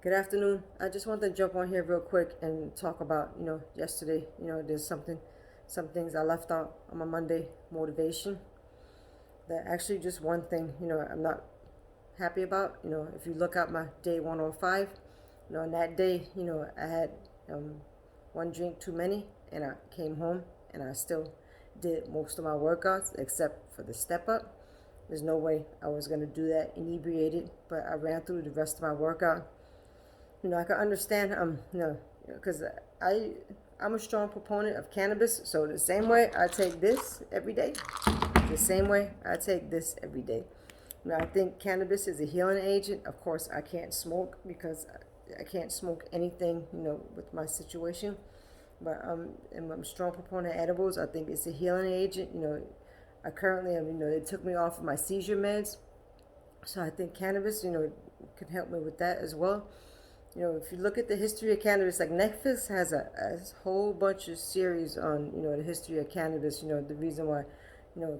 Good afternoon. I just want to jump on here real quick and talk about, yesterday, there's some things I left out on my Monday motivation that actually just one thing, I'm not happy about. If you look at my day 105, on that day, I had um, one drink too many and I came home and I still did most of my workouts except for the step up. There's no way I was going to do that inebriated, but I ran through the rest of my workout. I can understand, because I'm a strong proponent of cannabis. So the same way I take this every day, the same way I take this every day. I think cannabis is a healing agent. Of course, I can't smoke because I can't smoke anything, with my situation. But I'm a strong proponent of edibles. I think it's a healing agent. I currently have, they took me off of my seizure meds. So I think cannabis, can help me with that as well. If you look at the history of cannabis, like Netflix has a whole bunch of series on, the history of cannabis. The reason why,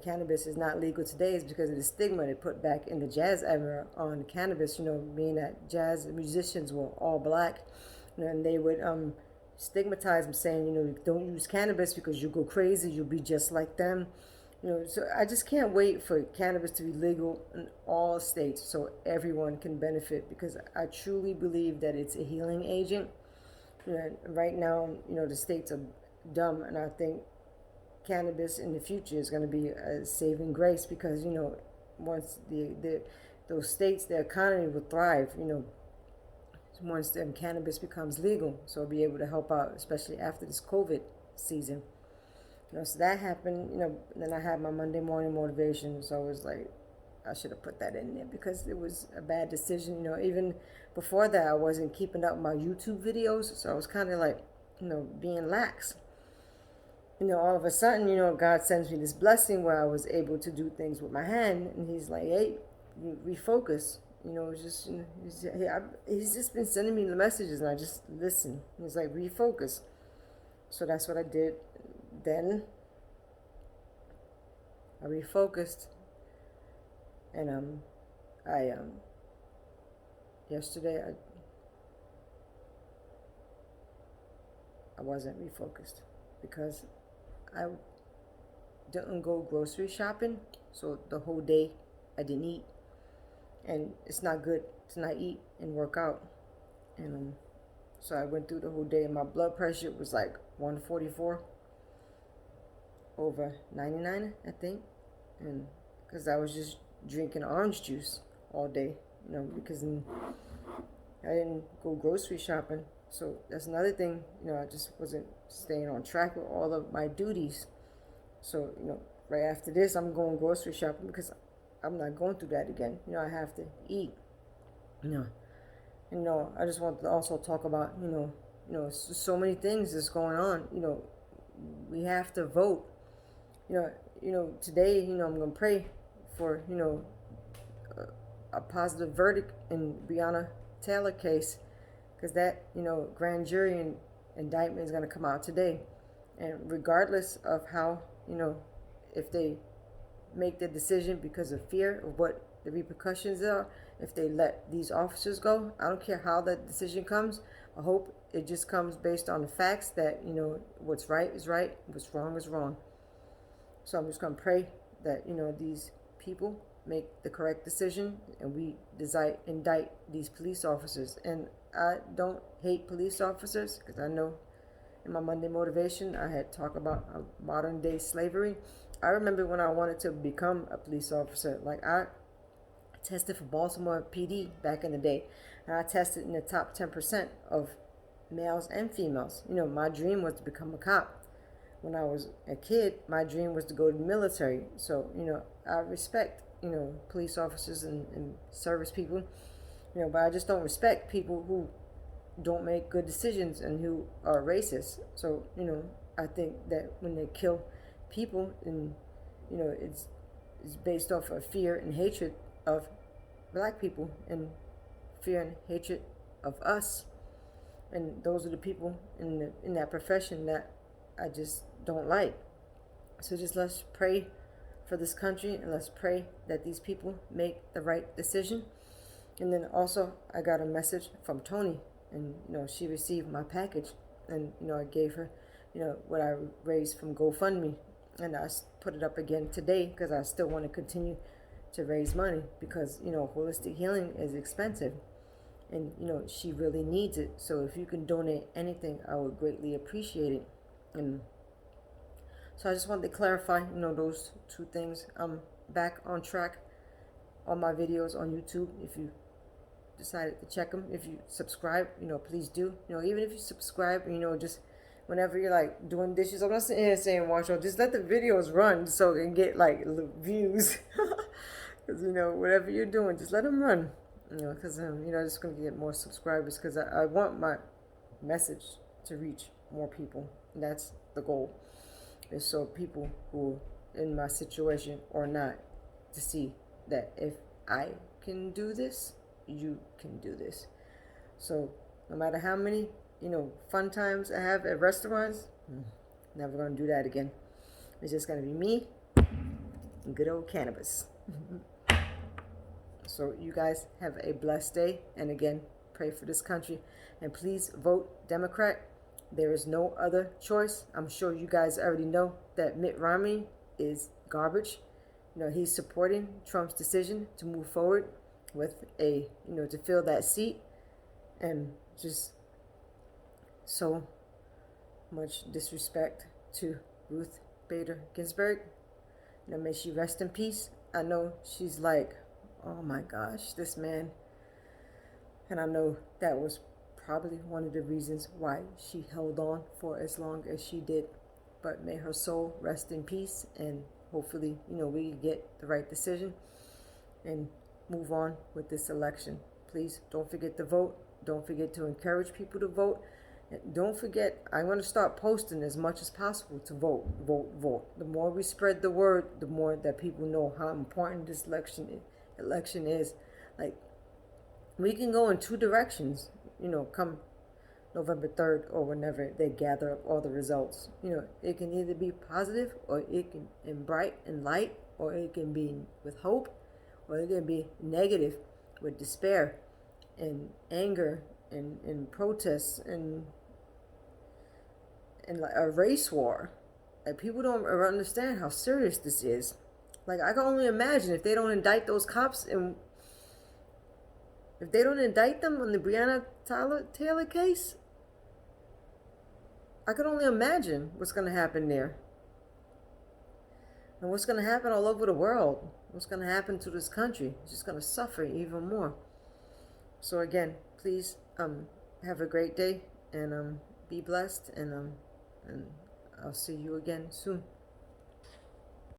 cannabis is not legal today is because of the stigma they put back in the jazz era on cannabis, being that jazz musicians were all black, and they would stigmatize them saying, don't use cannabis because you'll go crazy, you'll be just like them. So I just can't wait for cannabis to be legal in all states so everyone can benefit because I truly believe that it's a healing agent. Right now, the states are dumb, and I think cannabis in the future is going to be a saving grace because, once those states, their economy will thrive, once cannabis becomes legal. So it'll be able to help out, especially after this COVID season. So that happened, then I had my Monday morning motivation. So I was like, I should have put that in there because it was a bad decision. Even before that, I wasn't keeping up my YouTube videos. So I was kind of like, being lax. All of a sudden, God sends me this blessing where I was able to do things with my hand. And He's like, hey, refocus. It's just, he's just been sending me the messages and I just listen. He's like, refocus. So that's what I did. Then I refocused, and I yesterday I wasn't refocused because I didn't go grocery shopping, so the whole day I didn't eat, and it's not good to not eat and work out, and so I went through the whole day, and my blood pressure was like 144 over 99, I think, and because I was just drinking orange juice all day, because I didn't go grocery shopping. So that's another thing, I just wasn't staying on track with all of my duties. So, right after this, I'm going grocery shopping because I'm not going through that again. I have to eat. You know, I just want to also talk about, so many things that's going on. We have to vote. Today, I'm gonna pray for, a positive verdict in Breonna Taylor case, because that, grand jury indictment is gonna come out today, and regardless of how, if they make the decision because of fear of what the repercussions are, if they let these officers go, I don't care how that decision comes. I hope it just comes based on the facts that, what's right is right, what's wrong is wrong. So I'm just going to pray that, these people make the correct decision and we indict these police officers. And I don't hate police officers because I know in my Monday motivation I had talked about modern day slavery. I remember when I wanted to become a police officer, like I tested for Baltimore PD back in the day, and I tested in the top 10% of males and females. My dream was to become a cop. When I was a kid, my dream was to go to the military. So, I respect, police officers and service people, but I just don't respect people who don't make good decisions and who are racist. So, I think that when they kill people, and, it's based off of fear and hatred of black people and fear and hatred of us. And those are the people in that profession that I just don't like. So just let's pray for this country and let's pray that these people make the right decision. And then also I got a message from Tony, and she received my package, and I gave her what I raised from GoFundMe, and put it up again today because I still want to continue to raise money because holistic healing is expensive, and she really needs it. So if you can donate anything, I would greatly appreciate it. And so I just wanted to clarify those two things. I'm back on track on my videos on YouTube. If you decided to check them, if you subscribe, please do. Even if you subscribe, just whenever you're like doing dishes, I'm not sitting here saying watch out, just let the videos run so it can get like views. Because whatever you're doing, just let them run. Because just gonna get more subscribers, because I want my message to reach more people. And that's the goal, is so people who in my situation or not, to see that if I can do this, you can do this. So no matter how many fun times I have at restaurants, never gonna do that again. It's just gonna be me and good old cannabis. So you guys have a blessed day, and again, pray for this country, and please vote Democrat. There is no other choice. I'm sure you guys already know that Mitt Romney is garbage. He's supporting Trump's decision to move forward with to fill that seat, and just so much disrespect to Ruth Bader Ginsburg. May she rest in peace. I know she's like, oh my gosh, this man. And I know that was probably one of the reasons why she held on for as long as she did. But may her soul rest in peace, and hopefully, we get the right decision and move on with this election. Please don't forget to vote. Don't forget to encourage people to vote. And don't forget, I'm going to start posting as much as possible to vote, vote, vote. The more we spread the word, the more that people know how important this election is. Like, we can go in two directions, come November 3rd or whenever they gather up all the results. It can either be positive, or it can be bright and light, or it can be with hope, or it can be negative with despair and anger and protests and like a race war. Like, people don't understand how serious this is. Like, I can only imagine if they don't indict those cops, and if they don't indict them on the Breonna Taylor case, I could only imagine what's going to happen there. And what's going to happen all over the world. What's going to happen to this country. It's just going to suffer even more. So again, please have a great day, and be blessed, and I'll see you again soon.